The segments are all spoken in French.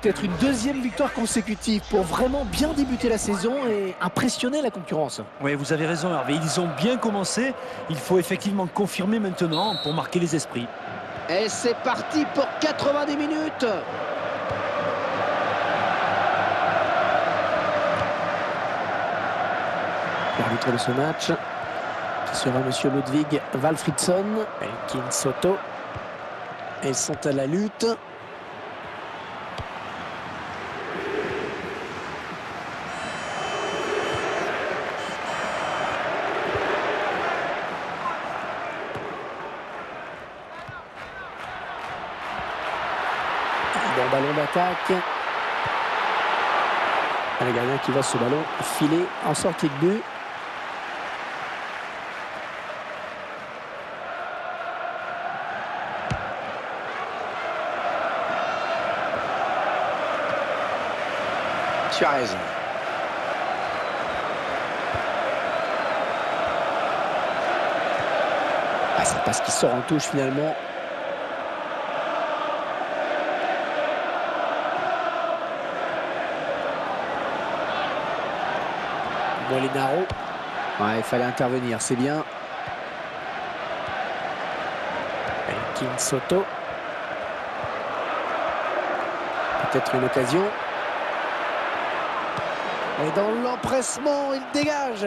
Peut-être une deuxième victoire consécutive pour vraiment bien débuter la saison et impressionner la concurrence. Oui, vous avez raison, Hervé. Ils ont bien commencé. Il faut effectivement confirmer maintenant pour marquer les esprits. Et c'est parti pour 90 minutes. L'arbitre de ce match, ce sera monsieur Ludwig Walfridsson. Elkin Soto. Ils sont à la lutte. Bon ballon d'attaque. Le gardien qui voit ce ballon filer en sortie de but. Suarez. Ah, c'est parce qu'il sort en touche finalement. Molinaro. Ouais, il fallait intervenir, c'est bien. Elkin Soto. Peut-être une occasion. Et dans l'empressement, il dégage.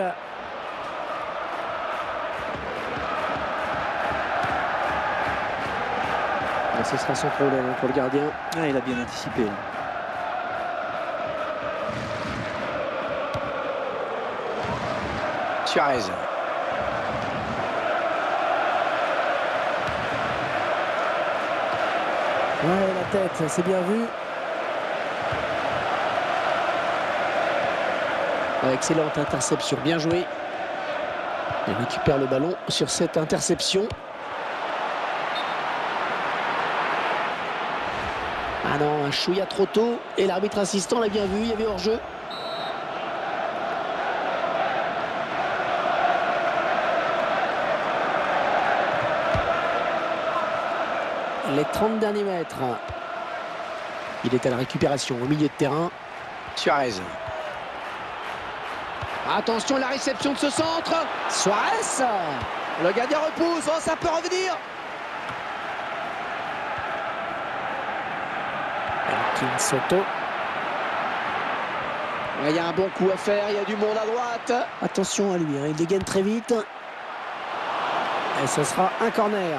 Et ce sera sans problème pour le gardien. Ah, il a bien anticipé. Suarez. Ouais, la tête, c'est bien vu. Excellente interception, bien joué. Il récupère le ballon sur cette interception. Ah non, un chouïa trop tôt. Et l'arbitre assistant l'a bien vu, il y avait hors-jeu. Les 30 derniers mètres. Il est à la récupération au milieu de terrain. Suarez. Attention, la réception de ce centre. Suarez. Le gardien repousse. Oh, ça peut revenir. Elkin Soto. Il y a un bon coup à faire. Il y a du monde à droite. Attention à lui. Il dégaine très vite. Et ce sera un corner.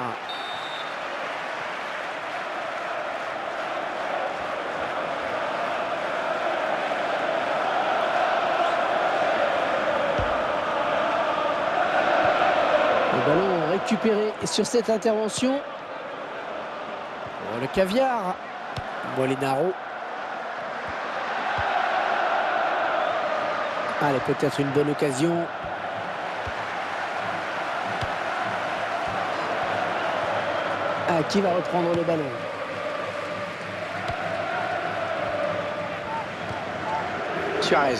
Ballon récupéré sur cette intervention. Oh, le caviar. Molinaro. Allez, peut-être une bonne occasion. Ah, qui va reprendre le ballon? Suarez.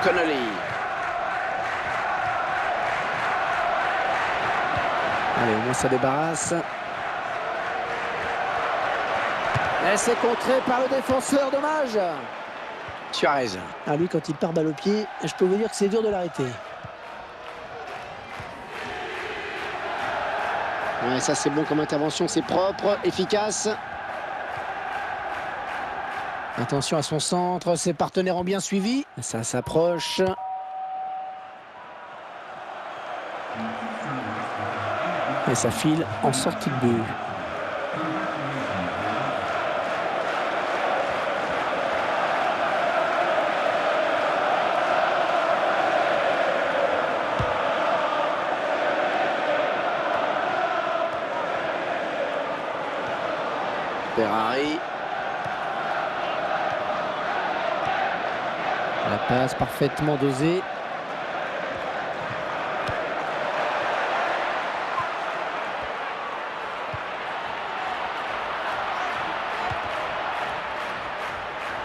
Connolly. Allez, au moins ça débarrasse. Et c'est contré par le défenseur, dommage. Suarez. Ah, lui, quand il part balle au pied, je peux vous dire que c'est dur de l'arrêter. Ouais, ça c'est bon comme intervention, c'est propre, efficace. Attention à son centre, ses partenaires ont bien suivi. Ça s'approche. Et ça file en sortie de but. Ferrari. La passe parfaitement dosée.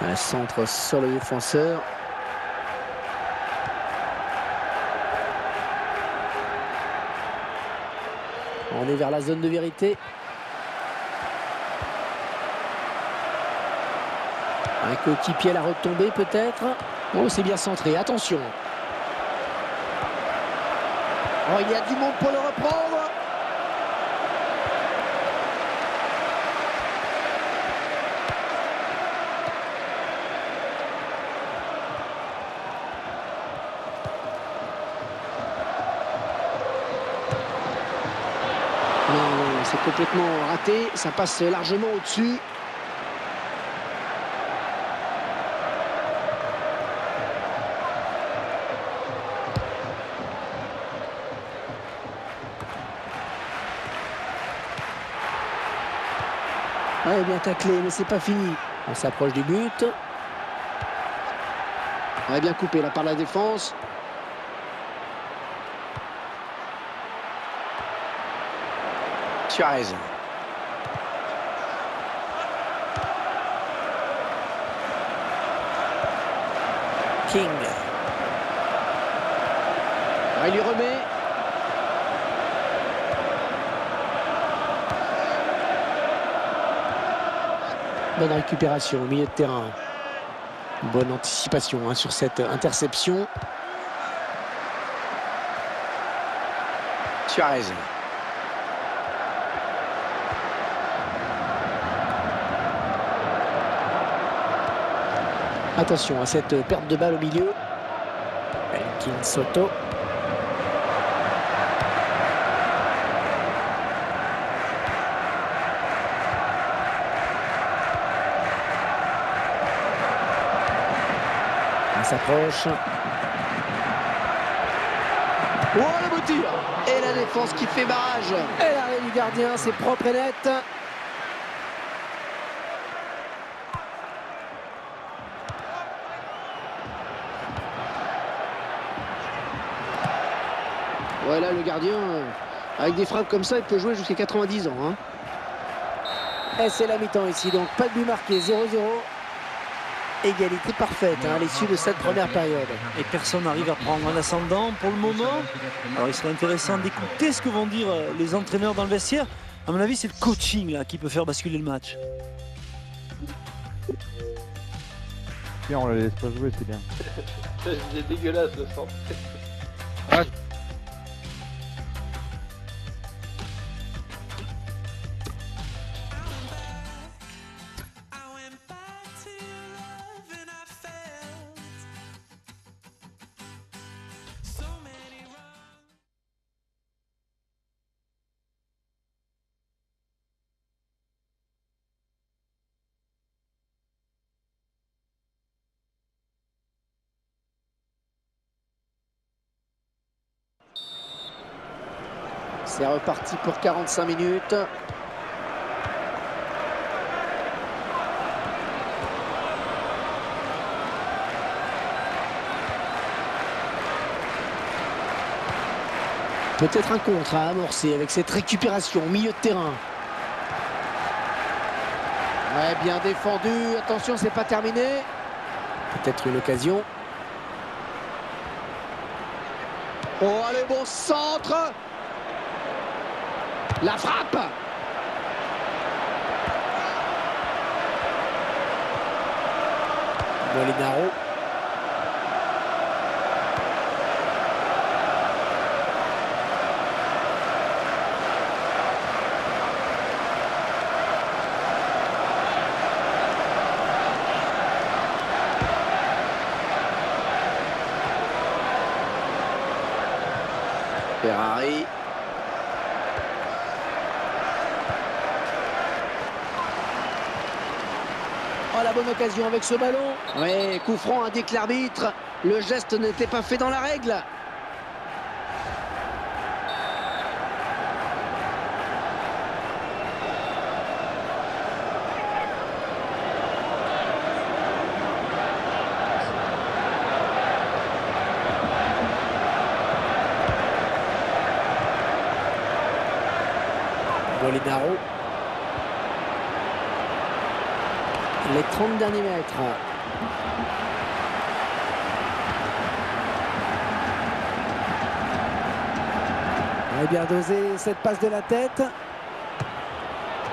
Un centre sur le défenseur. On est vers la zone de vérité. Un coéquipier à la retombée peut-être. Oh, c'est bien centré, attention. Oh, il y a du monde pour le reprendre. Non, c'est complètement raté. Ça passe largement au-dessus. Ouais, bien taclé, mais c'est pas fini. On s'approche du but. Ouais, bien coupé là par la défense. Suarez. King. Il lui remet. Bonne récupération au milieu de terrain. Bonne anticipation sur cette interception. Suarez. Attention à cette perte de balle au milieu. Elkin Soto. On s'approche. Oh, le beau tir! Et la défense qui fait barrage. Et l'arrêt du gardien, c'est propre et net. Voilà le gardien, avec des frappes comme ça, il peut jouer jusqu'à 90 ans. Hein. Et c'est la mi-temps ici, donc pas de but marqué, 0-0. Égalité parfaite à l'issue de cette première période. Et personne n'arrive à prendre un ascendant pour le moment. Alors il serait intéressant d'écouter ce que vont dire les entraîneurs dans le vestiaire. À mon avis, c'est le coaching là, qui peut faire basculer le match. Tiens, on la laisse pas jouer, c'est bien. C'est dégueulasse le centre. Ah. C'est reparti pour 45 minutes. Peut-être un contre à amorcer avec cette récupération au milieu de terrain. Ouais, bien défendu. Attention, c'est pas terminé. Peut-être une occasion. Oh, le bon centre. La frappe. Molinaro. Ferrari. Oh, la bonne occasion avec ce ballon. Oui, coup franc, indique l'arbitre. Le geste n'était pas fait dans la règle. Molinaro. Les 30 derniers mètres. Elle est bien dosée cette passe de la tête.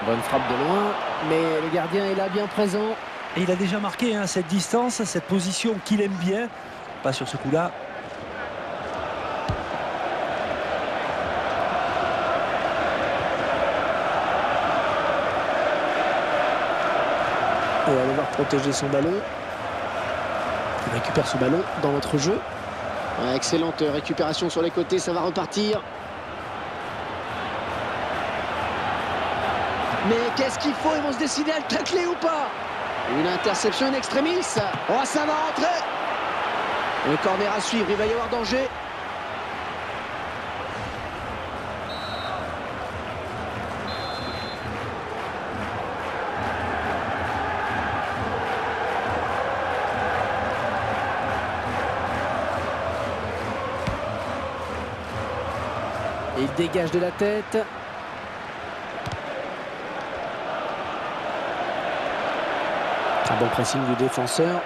Bonne frappe de loin, mais le gardien est là bien présent. Et il a déjà marqué hein, cette distance, cette position qu'il aime bien. Pas sur ce coup-là. Et on va devoir protéger son ballon. Il récupère ce ballon dans notre jeu. Ouais, excellente récupération sur les côtés, ça va repartir. Mais qu'est-ce qu'il faut? Ils vont se décider à le tacler ou pas? Une interception in extremis. Oh, ça va rentrer. Le corner à suivre, il va y avoir danger. Et il dégage de la tête. Un bon pressing du défenseur.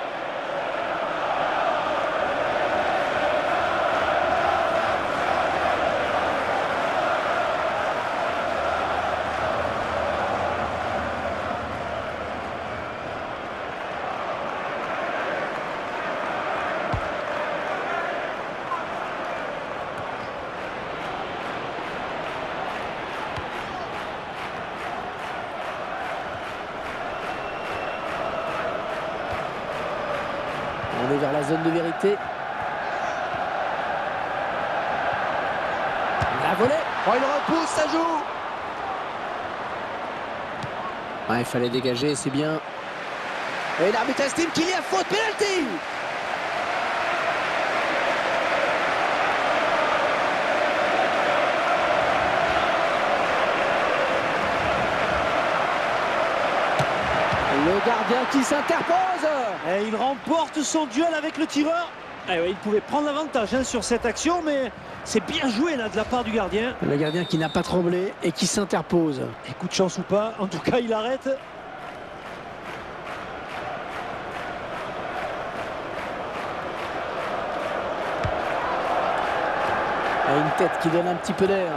On est vers la zone de vérité. La volée. Oh, il repousse, ça joue. Ouais, il fallait dégager, c'est bien. Et l'arbitre estime qu'il y a faute, pénalty. Le gardien qui s'interpose. Et il remporte son duel avec le tireur. Et oui, il pouvait prendre l'avantage hein, sur cette action, mais c'est bien joué là de la part du gardien. Le gardien qui n'a pas tremblé et qui s'interpose. Et coup de chance ou pas, en tout cas il arrête. Et une tête qui donne un petit peu d'air.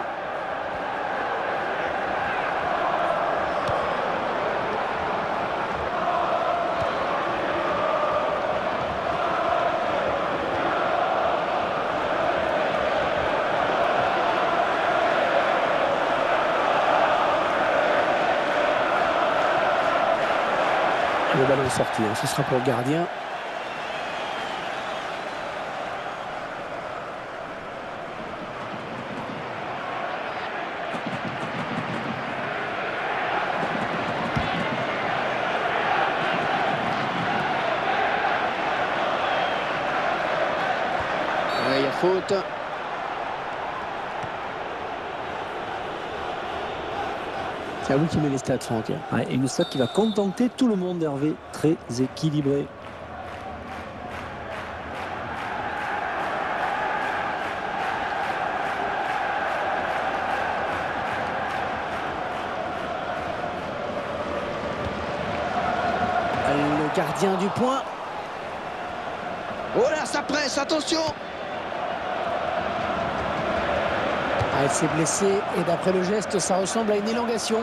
Le ballon est sorti, hein. Ce sera pour le gardien. Ouais, il y a faute. C'est à vous qui met les stats, Franck. Ouais, une stat qui va contenter tout le monde, Hervé. Très équilibré. Le gardien du point. Oh là, ça presse, attention. Ah, elle s'est blessée et d'après le geste, ça ressemble à une élongation.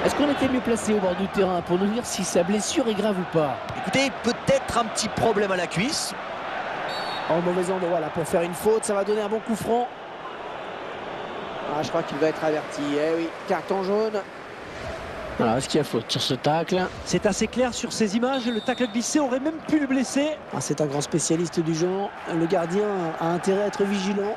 Est-ce qu'on était mieux placé au bord du terrain pour nous dire si sa blessure est grave ou pas? Écoutez, peut-être un petit problème à la cuisse. En mauvais endroit là pour faire une faute, ça va donner un bon coup franc. Ah, je crois qu'il va être averti. Eh oui, carton jaune. Alors, est-ce qu'il y a faute sur ce tacle? C'est assez clair sur ces images. Le tacle glissé aurait même pu le blesser. Ah, c'est un grand spécialiste du genre. Le gardien a intérêt à être vigilant.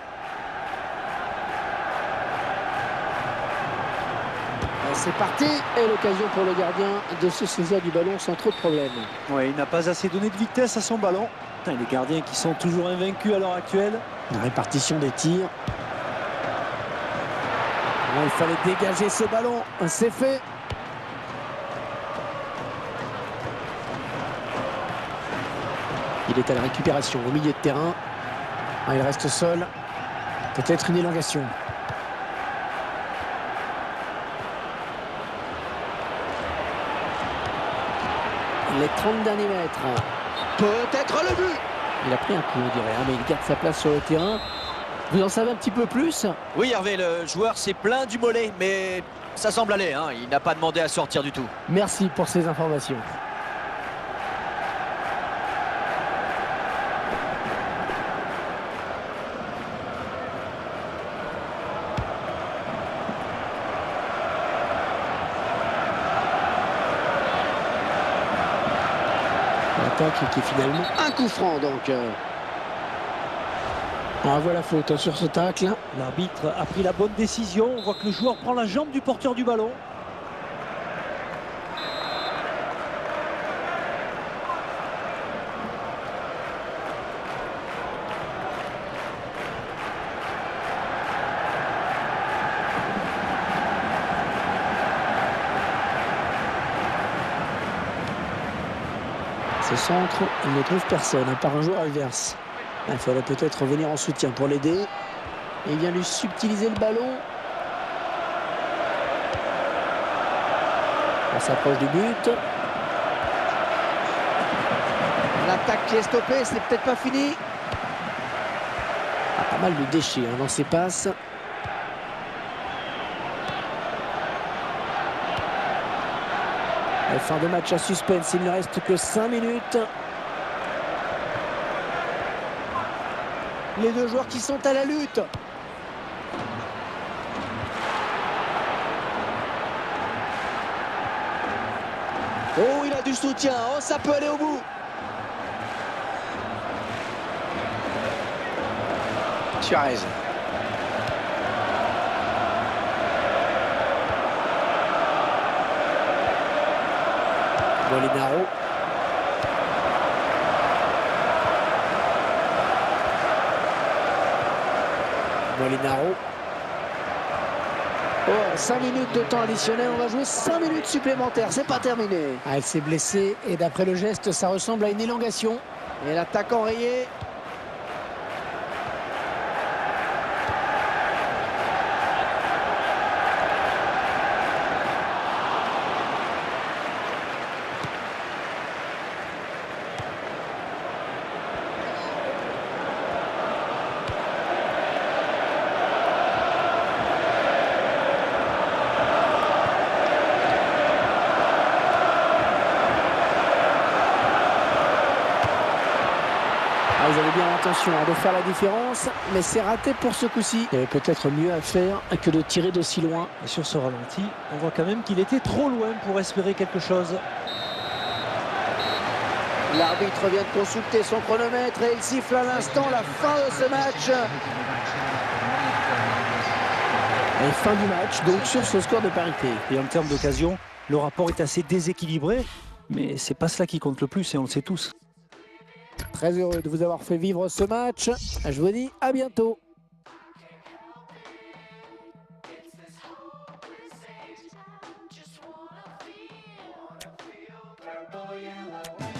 C'est parti. Et l'occasion pour le gardien de se saisir du ballon sans trop de problèmes. Ouais, il n'a pas assez donné de vitesse à son ballon. Putain, les gardiens qui sont toujours invaincus à l'heure actuelle. La répartition des tirs. Ah, il fallait dégager ce ballon. C'est fait. Il est à la récupération au milieu de terrain. Ah, il reste seul. Peut-être une élongation. Les 30 derniers mètres. Peut-être le but. Il a pris un coup, on dirait, hein, mais il garde sa place sur le terrain. Vous en savez un petit peu plus? Oui, Hervé, le joueur s'est plaint du mollet, mais ça semble aller. Hein. Il n'a pas demandé à sortir du tout. Merci pour ces informations. L'attaque qui est finalement un coup franc, donc. On voit la faute sur ce tacle. L'arbitre a pris la bonne décision. On voit que le joueur prend la jambe du porteur du ballon. Ce centre, il ne trouve personne, à part un joueur adverse. Il faudrait peut-être venir en soutien pour l'aider. Et il vient lui subtiliser le ballon. On s'approche du but. L'attaque qui est stoppée, c'est peut-être pas fini. Pas mal de déchets dans ses passes. Et fin de match à suspense, il ne reste que 5 minutes. Les deux joueurs qui sont à la lutte. Oh, il a du soutien. Oh, ça peut aller au bout. Suarez. Molinaro. Molinaro. Oh, 5 minutes de temps additionnel, on va jouer 5 minutes supplémentaires, c'est pas terminé. Ah, elle s'est blessée et d'après le geste, ça ressemble à une élongation. Et l'attaque enrayée. Ils avaient bien l'intention de faire la différence, mais c'est raté pour ce coup-ci. Il y avait peut-être mieux à faire que de tirer d'aussi loin. Et sur ce ralenti, on voit quand même qu'il était trop loin pour espérer quelque chose. L'arbitre vient de consulter son chronomètre et il siffle à l'instant la fin de ce match. Et fin du match, donc sur ce score de parité. Et en termes d'occasion, le rapport est assez déséquilibré, mais c'est pas cela qui compte le plus et on le sait tous. Très heureux de vous avoir fait vivre ce match. Je vous dis à bientôt. Oh, yeah.